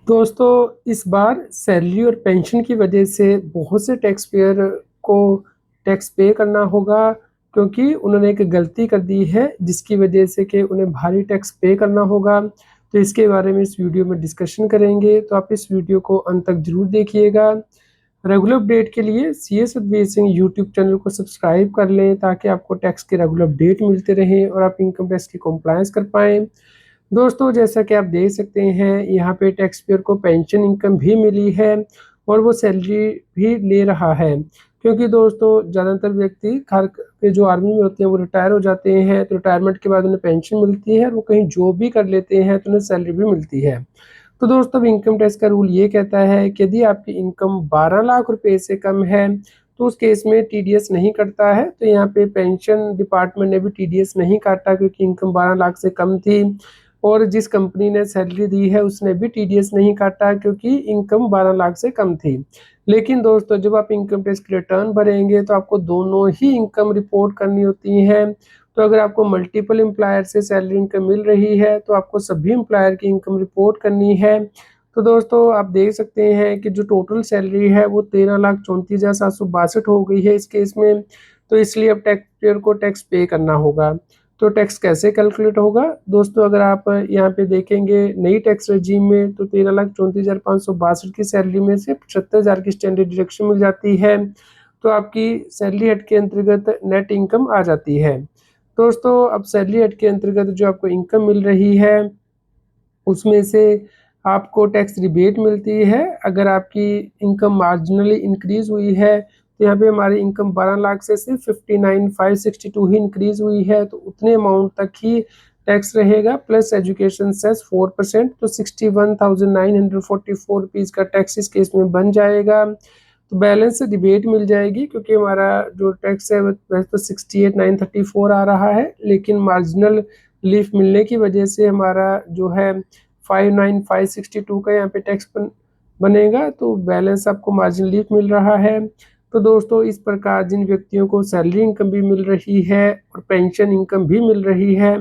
दोस्तों इस बार सैलरी और पेंशन की वजह से बहुत से टैक्स पेयर को टैक्स पे करना होगा क्योंकि उन्होंने एक गलती कर दी है जिसकी वजह से कि उन्हें भारी टैक्स पे करना होगा। तो इसके बारे में इस वीडियो में डिस्कशन करेंगे, तो आप इस वीडियो को अंत तक जरूर देखिएगा। रेगुलर अपडेट के लिए CS Satbir Singh YouTube channel को सब्सक्राइब कर लें ताकि आपको टैक्स के रेगुलर अपडेट मिलते रहें और आप इनकम टैक्स की कंप्लायंस कर पाएँ। दोस्तों जैसा कि आप देख सकते हैं यहाँ पे टैक्स पेयर को पेंशन इनकम भी मिली है और वो सैलरी भी ले रहा है, क्योंकि दोस्तों ज़्यादातर व्यक्ति घर के जो आर्मी में होते हैं वो रिटायर हो जाते हैं, तो रिटायरमेंट के बाद उन्हें पेंशन मिलती है और वो कहीं जॉब भी कर लेते हैं तो उन्हें सैलरी भी मिलती है। तो दोस्तों अब इनकम टैक्स का रूल ये कहता है कि यदि आपकी इनकम 12 लाख रुपए से कम है तो उस केस में TDS नहीं कटता है। तो यहाँ पे पेंशन डिपार्टमेंट ने भी TDS नहीं काटा क्योंकि इनकम 12 लाख से कम थी, और जिस कंपनी ने सैलरी दी है उसने भी TDS नहीं काटा क्योंकि इनकम 12 लाख से कम थी। लेकिन दोस्तों जब आप इनकम टैक्स की रिटर्न भरेंगे तो आपको दोनों ही इनकम रिपोर्ट करनी होती है। तो अगर आपको मल्टीपल एम्प्लॉयर से सैलरी इनकम मिल रही है तो आपको सभी एम्प्लॉयर की इनकम रिपोर्ट करनी है। तो दोस्तों आप देख सकते हैं कि जो टोटल सैलरी है वो 13,34,762 हो गई है इस केस में। तो इसलिए अब टैक्स पेयर को टैक्स पे करना होगा। तो टैक्स कैसे कैलकुलेट होगा दोस्तों, अगर आप यहाँ पे देखेंगे नई टैक्स रजीम में तो 13,34,562 की सैलरी में से 75,000 की स्टैंडर्ड डिडक्शन मिल जाती है, तो आपकी सैलरी हट के अंतर्गत नेट इनकम आ जाती है। दोस्तों अब सैलरी हट के अंतर्गत जो आपको इनकम मिल रही है उसमें से आपको टैक्स रिबेट मिलती है। अगर आपकी इनकम मार्जिनली इंक्रीज हुई है तो यहाँ पे हमारी इनकम 12 लाख से सिर्फ 59,562 ही इंक्रीज हुई है, तो उतने अमाउंट तक ही टैक्स रहेगा प्लस एजुकेशन सेस 4%, तो 61,944 रुपीज़ का टैक्स इस केस में बन जाएगा। तो बैलेंस से रिबेट मिल जाएगी क्योंकि हमारा जो टैक्स है वैसे तो 68,934 आ रहा है, लेकिन मार्जिनल रिलीफ मिलने की वजह से हमारा जो है 59,562 का यहाँ पे टैक्स बनेगा, तो बैलेंस आपको मार्जिन रिलीफ मिल रहा है। तो दोस्तों इस प्रकार जिन व्यक्तियों को सैलरी इनकम भी मिल रही है और पेंशन इनकम भी मिल रही है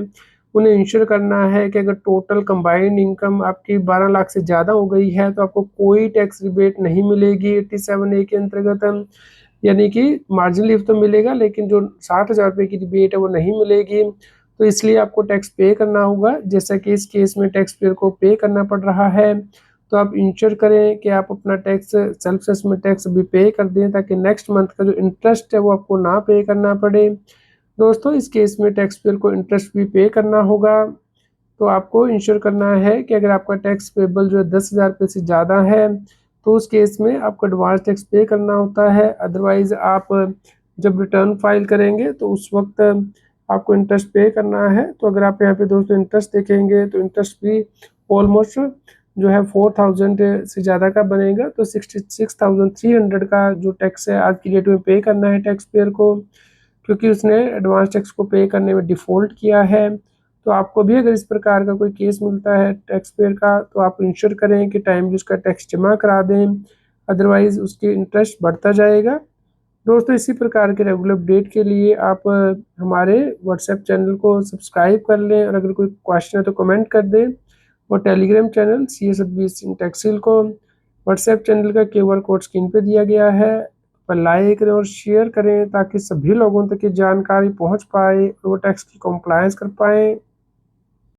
उन्हें इंश्योर करना है कि अगर टोटल कंबाइंड इनकम आपकी 12 लाख से ज़्यादा हो गई है तो आपको कोई टैक्स रिबेट नहीं मिलेगी 87A के अंतर्गत। यानी कि मार्जिन रिलीफ तो मिलेगा लेकिन जो 60,000 रुपये की रिबेट है वो नहीं मिलेगी। तो इसलिए आपको टैक्स पे करना होगा, जैसा कि इस केस में टैक्स पेयर को पे करना पड़ रहा है। तो आप इंश्योर करें कि आप अपना टैक्स सेल्फ असेसमेंट टैक्स भी पे कर दें ताकि नेक्स्ट मंथ का जो इंटरेस्ट है वो आपको ना पे करना पड़े। दोस्तों इस केस में टैक्स पेयर को इंटरेस्ट भी पे करना होगा। तो आपको इंश्योर करना है कि अगर आपका टैक्स पेबल जो है 10,000 रुपये से ज़्यादा है तो उस केस में आपको एडवांस टैक्स पे करना होता है। अदरवाइज़ आप जब रिटर्न फाइल करेंगे तो उस वक्त आपको इंटरेस्ट पे करना है। तो अगर आप यहाँ पे दोस्तों इंटरेस्ट देखेंगे तो इंटरेस्ट भी ऑलमोस्ट जो है 4,000 से ज़्यादा का बनेगा, तो 66,300 का जो टैक्स है आज की डेट में पे करना है टैक्स पेयर को, क्योंकि उसने एडवांस टैक्स को पे करने में डिफ़ॉल्ट किया है। तो आपको भी अगर इस प्रकार का कोई केस मिलता है टैक्स पेयर का तो आप इंश्योर करें कि टाइमली उसका टैक्स जमा करा दें, अदरवाइज़ उसके इंटरेस्ट बढ़ता जाएगा। दोस्तों इसी प्रकार के रेगुलर अपडेट के लिए आप हमारे व्हाट्सएप चैनल को सब्सक्राइब कर लें, और अगर कोई क्वेश्चन है तो कमेंट कर दें। और Telegram channel CS Satbir Singh टैक्सिल को व्हाट्सएप चैनल का QR कोड स्क्रीन पे दिया गया है, पर लाइक करें और शेयर करें ताकि सभी लोगों तक ये जानकारी पहुंच पाए और वो टैक्स की कंप्लायंस कर पाएँ।